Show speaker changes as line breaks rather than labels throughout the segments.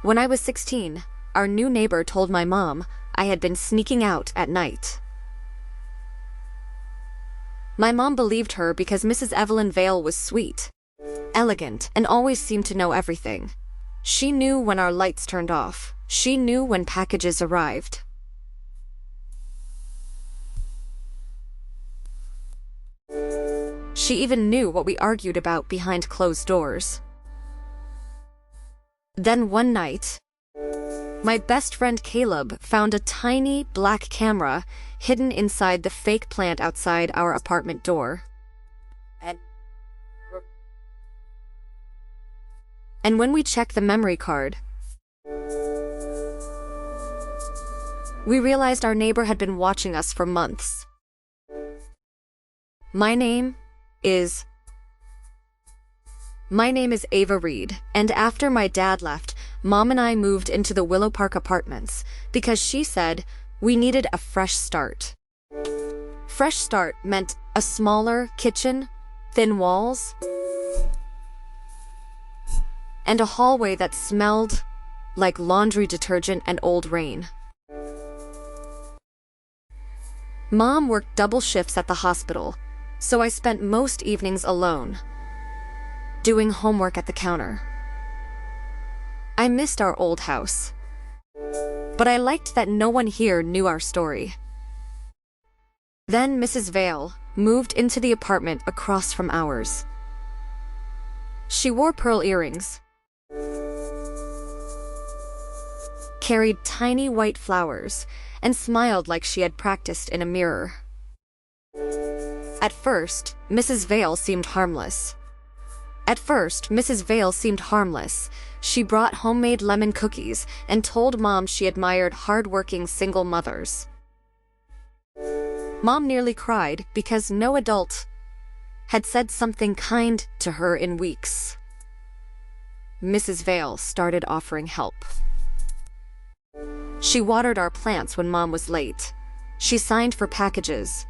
When I was 16, our new neighbor told my mom I had been sneaking out at night. My mom believed her because Mrs. Evelyn Vale was sweet, elegant, and always seemed to know everything. She knew when our lights turned off. She knew when packages arrived. She even knew what we argued about behind closed doors. Then one night, my best friend Caleb found a tiny black camera hidden inside the fake plant outside our apartment door. And when we checked the memory card, we realized our neighbor had been watching us for months. My name is Ava Reed, and after my dad left, Mom and I moved into the Willow Park apartments because she said we needed a fresh start. Fresh start meant a smaller kitchen, thin walls, and a hallway that smelled like laundry detergent and old rain. Mom worked double shifts at the hospital, so I spent most evenings alone, doing homework at the counter. I missed our old house, but I liked that no one here knew our story. Then Mrs. Vale moved into the apartment across from ours. She wore pearl earrings, carried tiny white flowers, and smiled like she had practiced in a mirror. At first, Mrs. Vale seemed harmless. She brought homemade lemon cookies and told Mom she admired hard-working single mothers. Mom nearly cried because no adult had said something kind to her in weeks. Mrs. Vale started offering help. She watered our plants when Mom was late. She signed for packages.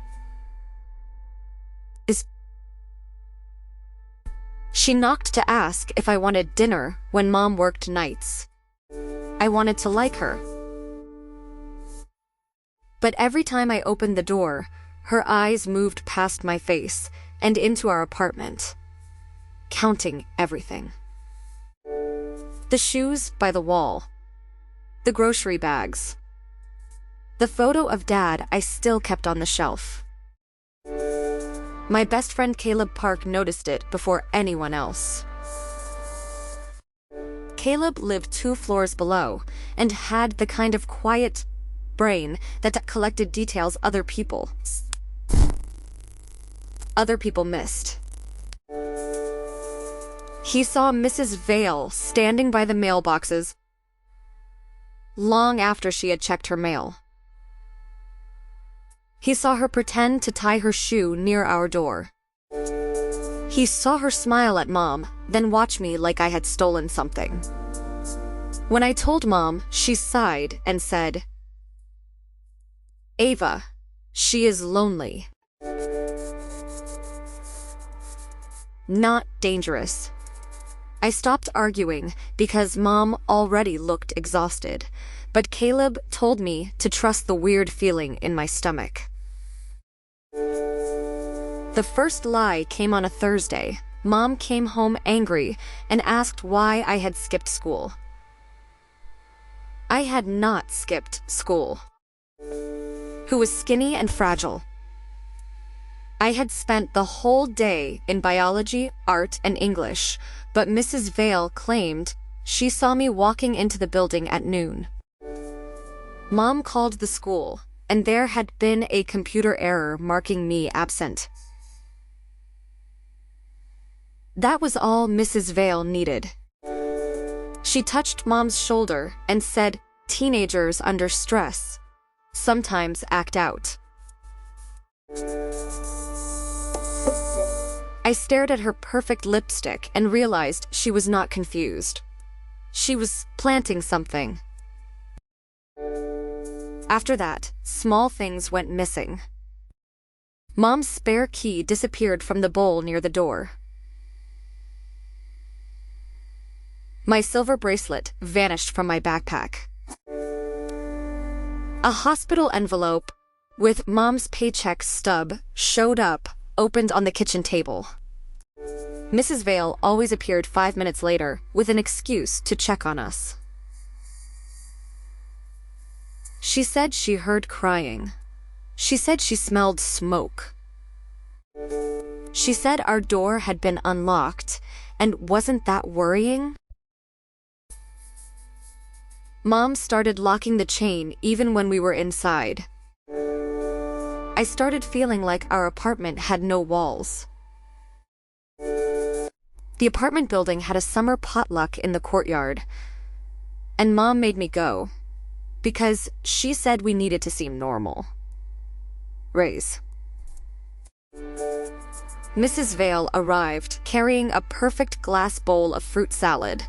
She knocked to ask if I wanted dinner when Mom worked nights. I wanted to like her. But every time I opened the door, her eyes moved past my face and into our apartment, counting everything. The shoes by the wall, the grocery bags, the photo of Dad I still kept on the shelf. My best friend Caleb Park noticed it before anyone else. Caleb lived 2 floors below and had the kind of quiet brain that collected details other people missed. He saw Mrs. Vale standing by the mailboxes long after she had checked her mail. He saw her pretend to tie her shoe near our door. He saw her smile at Mom, then watch me like I had stolen something. When I told Mom, she sighed and said, "Ava, she is lonely. Not dangerous." I stopped arguing because Mom already looked exhausted, but Caleb told me to trust the weird feeling in my stomach. The first lie came on a Thursday. Mom came home angry and asked why I had skipped school. I had not skipped school. Who was skinny and fragile. I had spent the whole day in biology, art, and English, but Mrs. Vale claimed she saw me walking into the building at noon. Mom called the school, and there had been a computer error marking me absent. That was all Mrs. Vale needed. She touched Mom's shoulder and said, "Teenagers under stress sometimes act out." I stared at her perfect lipstick and realized she was not confused. She was planting something. After that, small things went missing. Mom's spare key disappeared from the bowl near the door. My silver bracelet vanished from my backpack. A hospital envelope with Mom's paycheck stub showed up, opened on the kitchen table. Mrs. Vale always appeared 5 minutes later with an excuse to check on us. She said she heard crying. She said she smelled smoke. She said our door had been unlocked, and wasn't that worrying? Mom started locking the chain even when we were inside. I started feeling like our apartment had no walls. The apartment building had a summer potluck in the courtyard, and Mom made me go, because she said we needed to seem normal. Raise. Mrs. Vale arrived carrying a perfect glass bowl of fruit salad,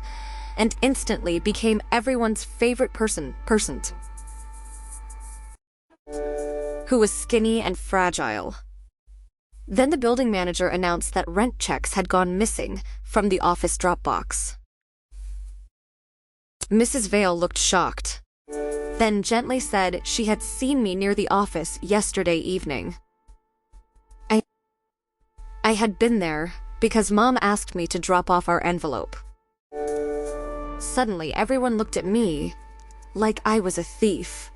and instantly became everyone's favorite person, who was skinny and fragile. Then the building manager announced that rent checks had gone missing from the office Dropbox. Mrs. Vale looked shocked, then gently said she had seen me near the office yesterday evening. I had been there because Mom asked me to drop off our envelope. Suddenly, everyone looked at me like I was a thief.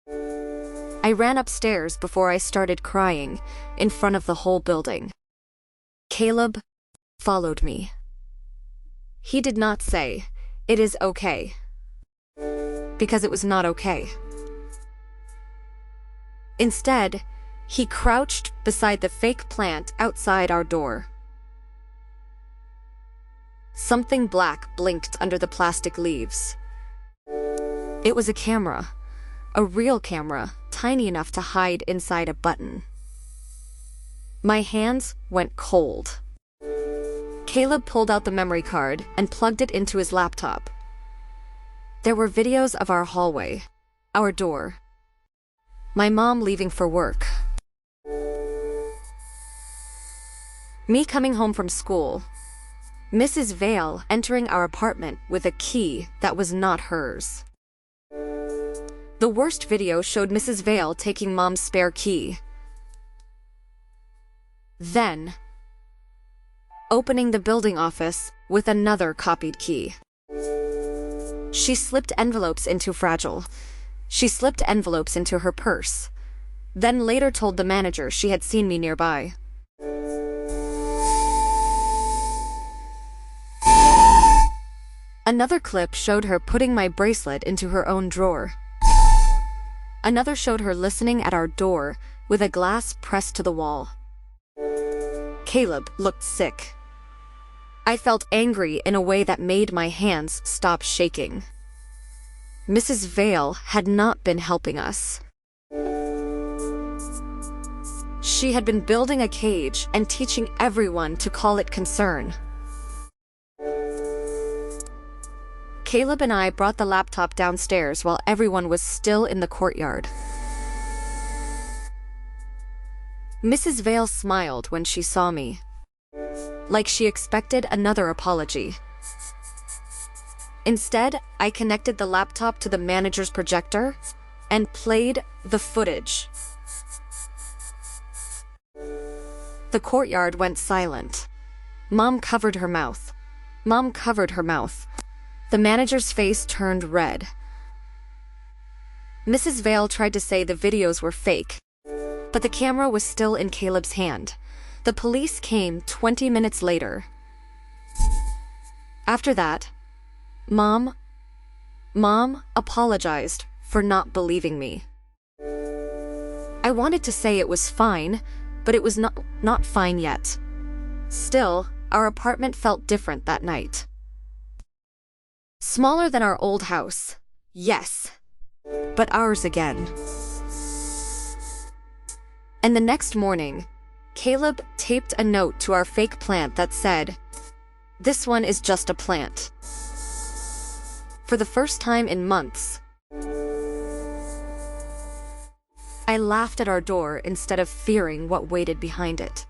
I ran upstairs before I started crying in front of the whole building. Caleb followed me. He did not say, "It is okay," because it was not okay. Instead, he crouched beside the fake plant outside our door. Something black blinked under the plastic leaves. It was a camera, a real camera, tiny enough to hide inside a button. My hands went cold. Caleb pulled out the memory card and plugged it into his laptop. There were videos of our hallway, our door, my mom leaving for work, me coming home from school, Mrs. Vale entering our apartment with a key that was not hers. The worst video showed Mrs. Vale taking Mom's spare key, then opening the building office with another copied key. She slipped envelopes into her purse, then later told the manager she had seen me nearby. Another clip showed her putting my bracelet into her own drawer. Another showed her listening at our door with a glass pressed to the wall. Caleb looked sick. I felt angry in a way that made my hands stop shaking. Mrs. Vale had not been helping us. She had been building a cage and teaching everyone to call it concern. Caleb and I brought the laptop downstairs while everyone was still in the courtyard. Mrs. Vale smiled when she saw me, like she expected another apology. Instead, I connected the laptop to the manager's projector and played the footage. The courtyard went silent. Mom covered her mouth. The manager's face turned red. Mrs. Vale tried to say the videos were fake, but the camera was still in Caleb's hand. The police came 20 minutes later. After that, Mom apologized for not believing me. I wanted to say it was fine, but it was not fine yet. Still, our apartment felt different that night. Smaller than our old house, yes, but ours again. And the next morning, Caleb taped a note to our fake plant that said, "This one is just a plant." For the first time in months, I laughed at our door instead of fearing what waited behind it.